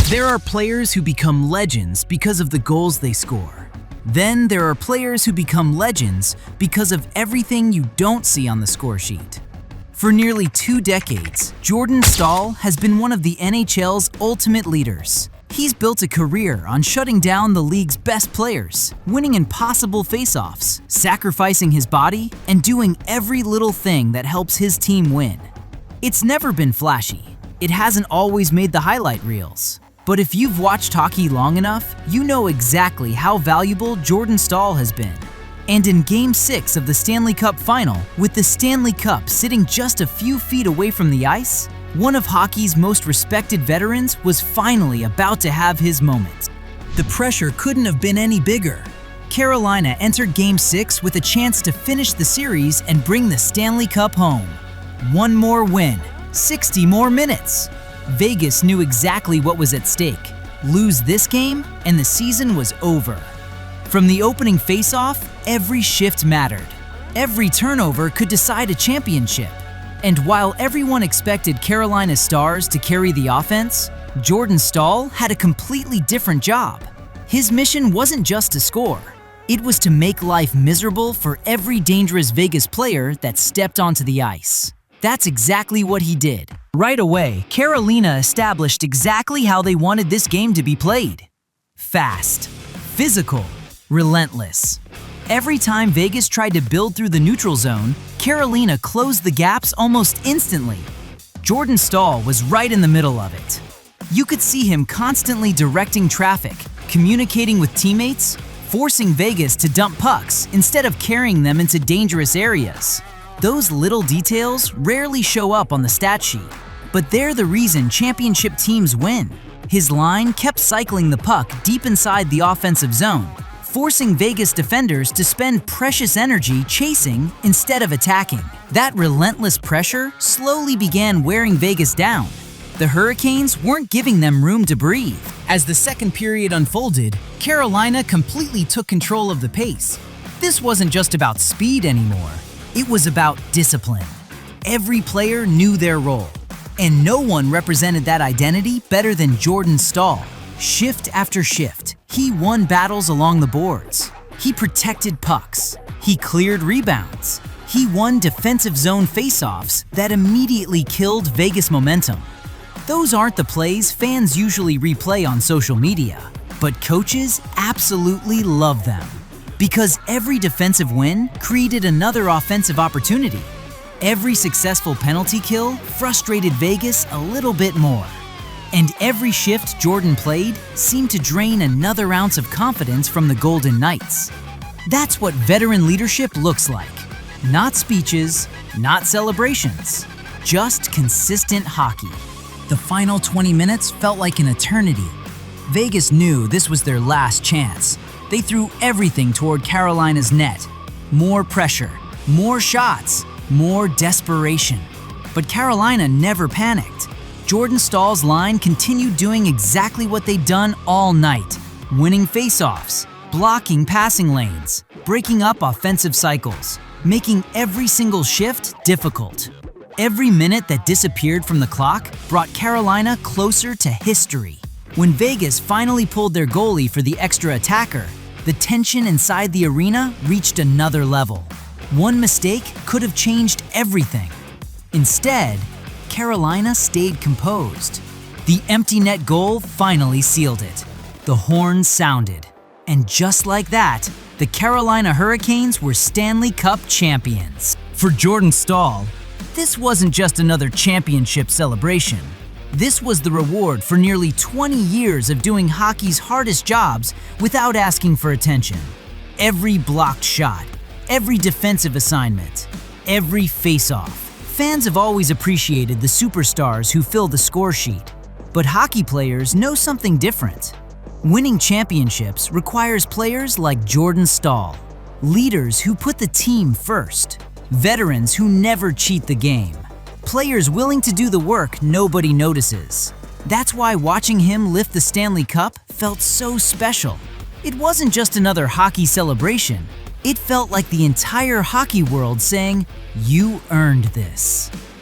There are players who become legends because of the goals they score. Then there are players who become legends because of everything you don't see on the score sheet. For nearly 2 decades, Jordan Staal has been one of the NHL's ultimate leaders. He's built a career on shutting down the league's best players, winning impossible face-offs, sacrificing his body, and doing every little thing that helps his team win. It's never been flashy. It hasn't always made the highlight reels. But if you've watched hockey long enough, you know exactly how valuable Jordan Staal has been. And in Game 6 of the Stanley Cup Final, with the Stanley Cup sitting just a few feet away from the ice, one of hockey's most respected veterans was finally about to have his moment. The pressure couldn't have been any bigger. Carolina entered Game 6 with a chance to finish the series and bring the Stanley Cup home. One more win, 60 more minutes. Vegas knew exactly what was at stake. Lose this game, and the season was over. From the opening face-off, every shift mattered. Every turnover could decide a championship. And while everyone expected Carolina's stars to carry the offense, Jordan Staal had a completely different job. His mission wasn't just to score. It was to make life miserable for every dangerous Vegas player that stepped onto the ice. That's exactly what he did. Right away, Carolina established exactly how they wanted this game to be played. Fast, physical, relentless. Every time Vegas tried to build through the neutral zone, Carolina closed the gaps almost instantly. Jordan Staal was right in the middle of it. You could see him constantly directing traffic, communicating with teammates, forcing Vegas to dump pucks instead of carrying them into dangerous areas. Those little details rarely show up on the stat sheet, but they're the reason championship teams win. His line kept cycling the puck deep inside the offensive zone, forcing Vegas defenders to spend precious energy chasing instead of attacking. That relentless pressure slowly began wearing Vegas down. The Hurricanes weren't giving them room to breathe. As the second period unfolded, Carolina completely took control of the pace. This wasn't just about speed anymore. It was about discipline. Every player knew their role, and no one represented that identity better than Jordan Staal. Shift after shift, he won battles along the boards. He protected pucks. He cleared rebounds. He won defensive zone faceoffs that immediately killed Vegas momentum. Those aren't the plays fans usually replay on social media, but coaches absolutely love them. Because every defensive win created another offensive opportunity. Every successful penalty kill frustrated Vegas a little bit more. And every shift Jordan played seemed to drain another ounce of confidence from the Golden Knights. That's what veteran leadership looks like. Not speeches, not celebrations, just consistent hockey. The final 20 minutes felt like an eternity. Vegas knew this was their last chance. They threw everything toward Carolina's net. More pressure, more shots, more desperation. But Carolina never panicked. Jordan Staal's line continued doing exactly what they'd done all night, winning faceoffs, blocking passing lanes, breaking up offensive cycles, making every single shift difficult. Every minute that disappeared from the clock brought Carolina closer to history. When Vegas finally pulled their goalie for the extra attacker, the tension inside the arena reached another level. One mistake could have changed everything. Instead, Carolina stayed composed. The empty net goal finally sealed it. The horn sounded. And just like that, the Carolina Hurricanes were Stanley Cup champions. For Jordan Staal, this wasn't just another championship celebration. This was the reward for nearly 20 years of doing hockey's hardest jobs without asking for attention. Every blocked shot, every defensive assignment, every face-off. Fans have always appreciated the superstars who fill the score sheet, but hockey players know something different. Winning championships requires players like Jordan Staal, leaders who put the team first, veterans who never cheat the game, players willing to do the work nobody notices. That's why watching him lift the Stanley Cup felt so special. It wasn't just another hockey celebration. It felt like the entire hockey world saying, "You earned this."